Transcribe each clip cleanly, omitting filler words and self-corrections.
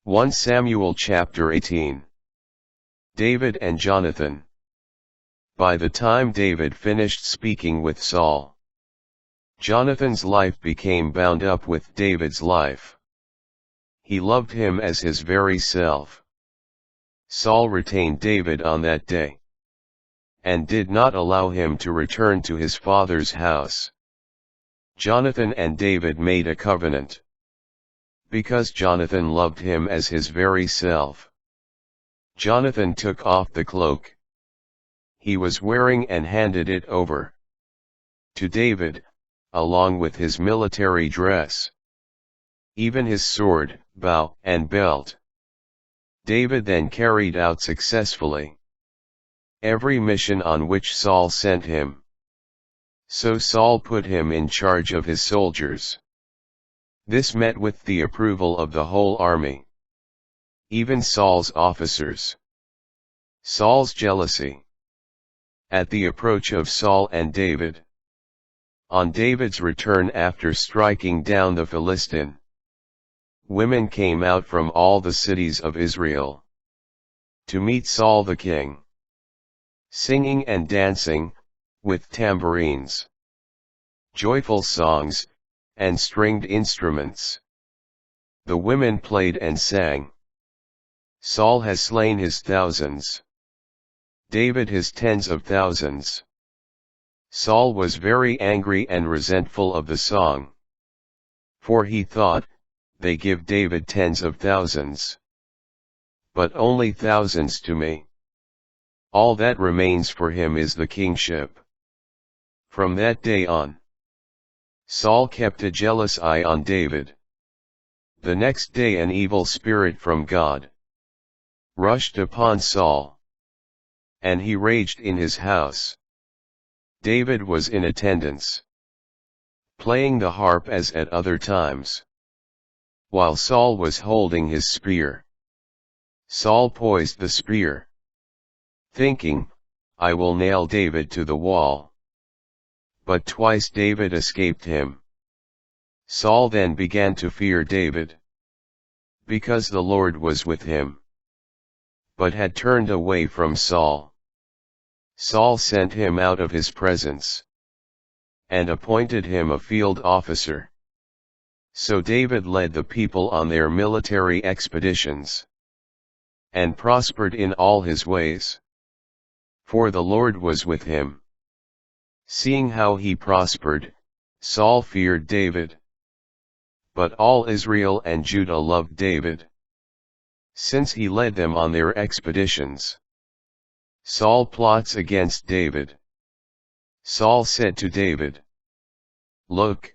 1 Samuel chapter 18. David and Jonathan. By the time David finished speaking with Saul, Jonathan's life became bound up with David's life. He loved him as his very self. Saul retained David on that day, and did not allow him to return to his father's house. Jonathan and David made a covenant, because Jonathan loved him as his very self. Jonathan took off the cloak he was wearing and handed it over to David, along with his military dress, even his sword, bow, and belt. David then carried out successfully every mission on which Saul sent him. So Saul put him in charge of his soldiers. This met with the approval of the whole army, even Saul's officers. Saul's jealousy. At the approach of Saul and David. On David's return after striking down the Philistine, women came out from all the cities of Israel to meet Saul the king, singing and dancing, with tambourines, joyful songs, and stringed instruments. The women played and sang. Saul has slain his thousands, David his tens of thousands. Saul was very angry and resentful of the song, for he thought, they give David tens of thousands, but only thousands to me. All that remains for him is the kingship. From that day on, Saul kept a jealous eye on David. The next day an evil spirit from God rushed upon Saul, and he raged in his house. David was in attendance, playing the harp as at other times, while Saul was holding his spear. Saul poised the spear, thinking, I will nail David to the wall. But twice David escaped him. Saul then began to fear David, because the Lord was with him, but had turned away from Saul. Saul sent him out of his presence, and appointed him a field officer. So David led the people on their military expeditions, and prospered in all his ways, for the Lord was with him. Seeing how he prospered, Saul feared David. But all Israel and Judah loved David, since he led them on their expeditions. Saul plots against David. Saul said to David, Look,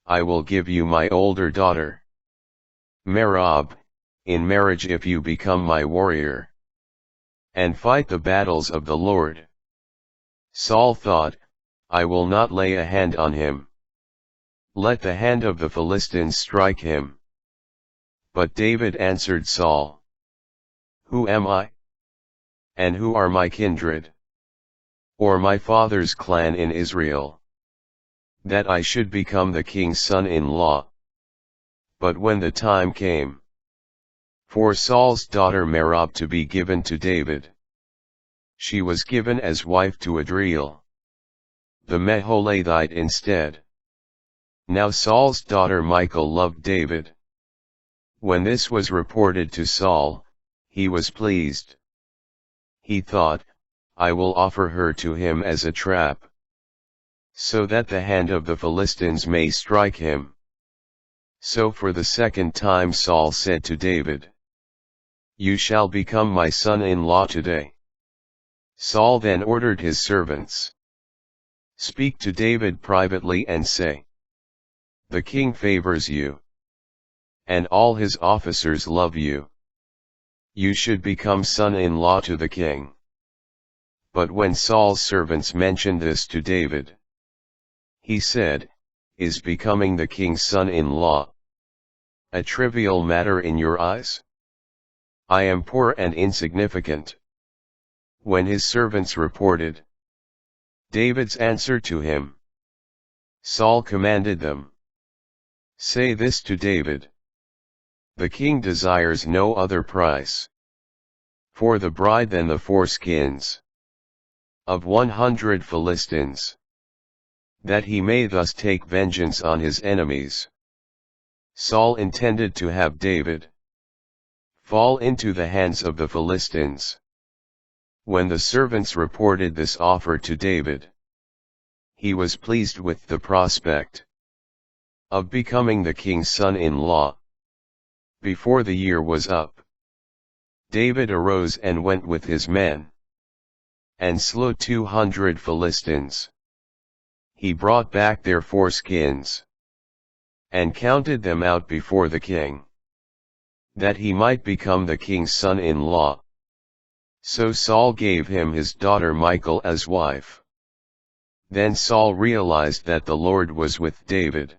I will give you my older daughter, Merab, in marriage if you become my warrior, and fight the battles of the Lord. Saul thought, I will not lay a hand on him. Let the hand of the Philistines strike him. But David answered Saul, Who am I? And who are my kindred, or my father's clan in Israel, that I should become the king's son-in-law? But when the time came for Saul's daughter Merab to be given to David, she was given as wife to Adriel, the Meholathite instead. Now Saul's daughter Michal loved David. When this was reported to Saul, he was pleased. He thought, I will offer her to him as a trap, so that the hand of the Philistines may strike him. So for the second time Saul said to David, You shall become my son-in-law today. Saul then ordered his servants, Speak to David privately and say, The king favors you, and all his officers love you. You should become son-in-law to the king. But when Saul's servants mentioned this to David, he said, Is becoming the king's son-in-law a trivial matter in your eyes? I am poor and insignificant. When his servants reported David's answer to him, Saul commanded them, Say this to David, The king desires no other price for the bride than the foreskins of 100 Philistines, that he may thus take vengeance on his enemies. Saul intended to have David fall into the hands of the Philistines. When the servants reported this offer to David, he was pleased with the prospect of becoming the king's son-in-law. Before the year was up, David arose and went with his men, and slew 200 Philistines. He brought back their foreskins, and counted them out before the king, that he might become the king's son-in-law. So Saul gave him his daughter Michal as wife. Then Saul realized that the Lord was with David,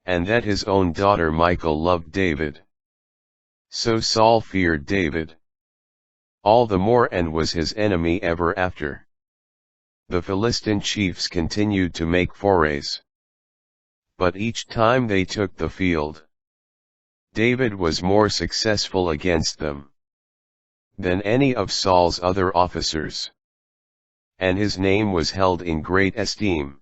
and that his own daughter Michal loved David. So Saul feared David all the more and was his enemy ever after. The Philistine chiefs continued to make forays, but each time they took the field, David was more successful against them than any of Saul's other officers, and his name was held in great esteem.